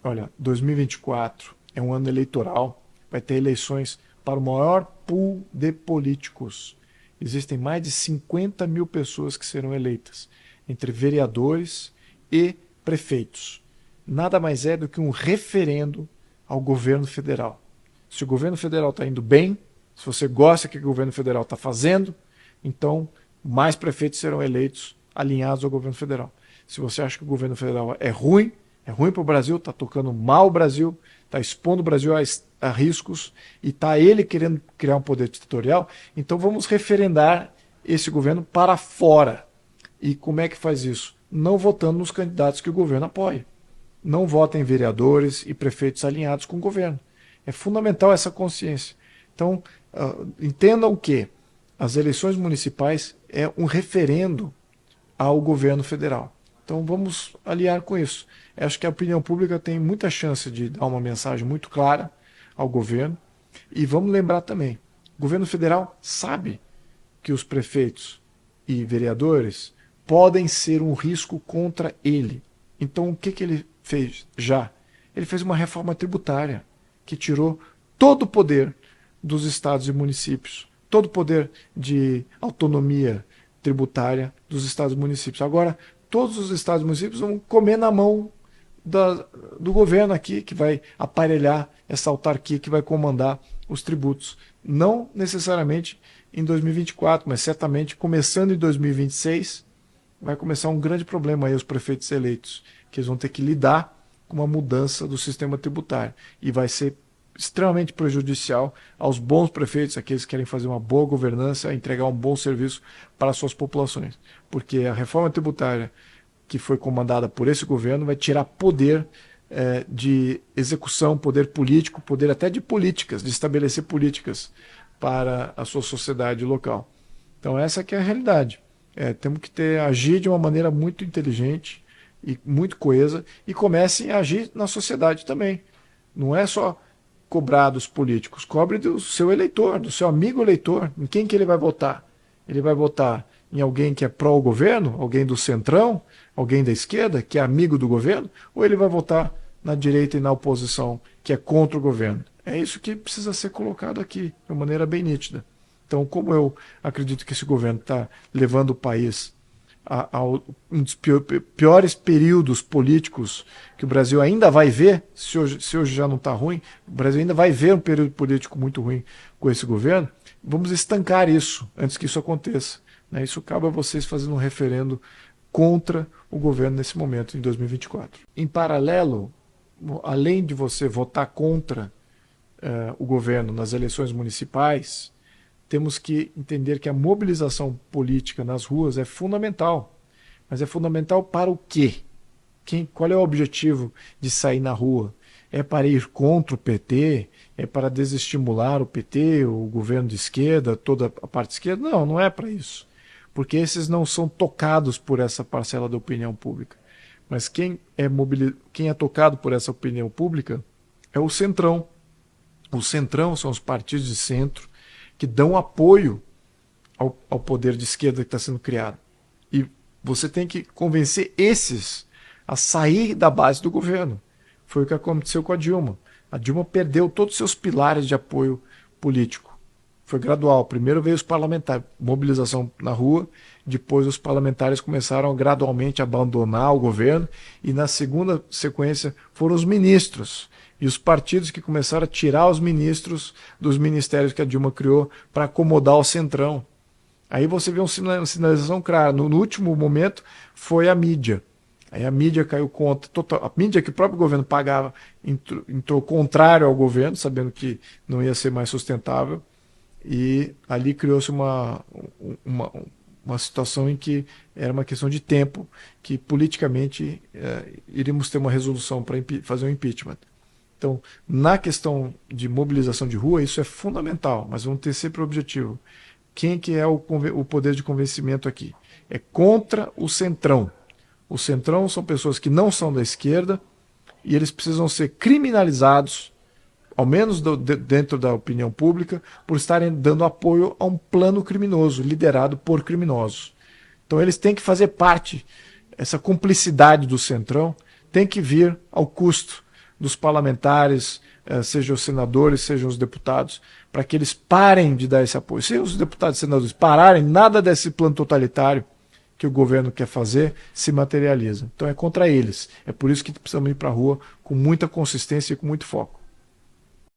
Olha, 2024 é um ano eleitoral, vai ter eleições para o maior pool de políticos. Existem mais de 50 mil pessoas que serão eleitas, entre vereadores e prefeitos. Nada mais é do que um referendo ao governo federal. Se o governo federal está indo bem, se você gosta do que o governo federal está fazendo, então mais prefeitos serão eleitos alinhados ao governo federal. Se você acha que o governo federal é ruim para o Brasil, está tocando mal o Brasil, está expondo o Brasil a riscos e está ele querendo criar um poder ditatorial, então vamos referendar esse governo para fora. E como é que faz isso? Não votando nos candidatos que o governo apoia. Não votem em vereadores e prefeitos alinhados com o governo. É fundamental essa consciência. Então, entendam que as eleições municipais é um referendo ao governo federal. Então vamos aliar com isso. Eu acho que a opinião pública tem muita chance de dar uma mensagem muito clara ao governo. E vamos lembrar também, o governo federal sabe que os prefeitos e vereadores podem ser um risco contra ele. Então o que ele fez já? Ele fez uma reforma tributária que tirou todo o poder dos estados e municípios, todo o poder de autonomia tributária dos estados e municípios. Agora, todos os estados e municípios vão comer na mão do governo aqui, que vai aparelhar essa autarquia, que vai comandar os tributos. Não necessariamente em 2024, mas certamente começando em 2026, vai começar um grande problema aí os prefeitos eleitos, que eles vão ter que lidar com uma mudança do sistema tributário. E vai ser extremamente prejudicial aos bons prefeitos, aqueles que querem fazer uma boa governança, entregar um bom serviço para as suas populações. Porque a reforma tributária que foi comandada por esse governo vai tirar poder de execução, poder político, poder até de políticas, de estabelecer políticas para a sua sociedade local. Então essa que é a realidade. Temos que agir de uma maneira muito inteligente e muito coesa e comecem a agir na sociedade também. Não é só cobrar dos políticos, cobre do seu eleitor, do seu amigo eleitor, em quem que ele vai votar. Ele vai votar em alguém que é pró-governo, alguém do centrão, alguém da esquerda, que é amigo do governo, ou ele vai votar na direita e na oposição, que é contra o governo. É isso que precisa ser colocado aqui, de uma maneira bem nítida. Então, como eu acredito que esse governo está levando o país a um dos piores períodos políticos que o Brasil ainda vai ver, se hoje já não está ruim, o Brasil ainda vai ver um período político muito ruim com esse governo, vamos estancar isso antes que isso aconteça. Isso cabe a vocês fazendo um referendo contra o governo nesse momento, em 2024. Em paralelo, além de você votar contra o governo nas eleições municipais, temos que entender que a mobilização política nas ruas é fundamental. Mas é fundamental para o quê? Qual é o objetivo de sair na rua? É para ir contra o PT? É para desestimular o PT, o governo de esquerda, toda a parte esquerda? Não, não é para isso. Porque esses não são tocados por essa parcela da opinião pública. Mas quem é tocado por essa opinião pública é o centrão. O centrão são os partidos de centro, que dão apoio ao poder de esquerda que está sendo criado. E você tem que convencer esses a sair da base do governo. Foi o que aconteceu com a Dilma. A Dilma perdeu todos os seus pilares de apoio político. Foi gradual. Primeiro veio os parlamentares, mobilização na rua, depois os parlamentares começaram gradualmente a abandonar o governo e na segunda sequência foram os ministros. E os partidos que começaram a tirar os ministros dos ministérios que a Dilma criou para acomodar o centrão. Aí você vê uma sinalização clara. No último momento foi a mídia. Aí a mídia caiu contra. A mídia que o próprio governo pagava entrou contrário ao governo, sabendo que não ia ser mais sustentável. E ali criou-se uma situação em que era uma questão de tempo, que politicamente iríamos ter uma resolução para fazer um impeachment. Então, na questão de mobilização de rua, isso é fundamental, mas vamos ter sempre o objetivo. Quem que é o poder de convencimento aqui? É contra o centrão. O centrão são pessoas que não são da esquerda e eles precisam ser criminalizados, ao menos dentro da opinião pública, por estarem dando apoio a um plano criminoso, liderado por criminosos. Então eles têm que fazer parte, essa cumplicidade do centrão tem que vir ao custo dos parlamentares, sejam os senadores, sejam os deputados, para que eles parem de dar esse apoio. Se os deputados e senadores pararem, nada desse plano totalitário que o governo quer fazer se materializa. Então é contra eles. É por isso que precisamos ir para a rua com muita consistência e com muito foco.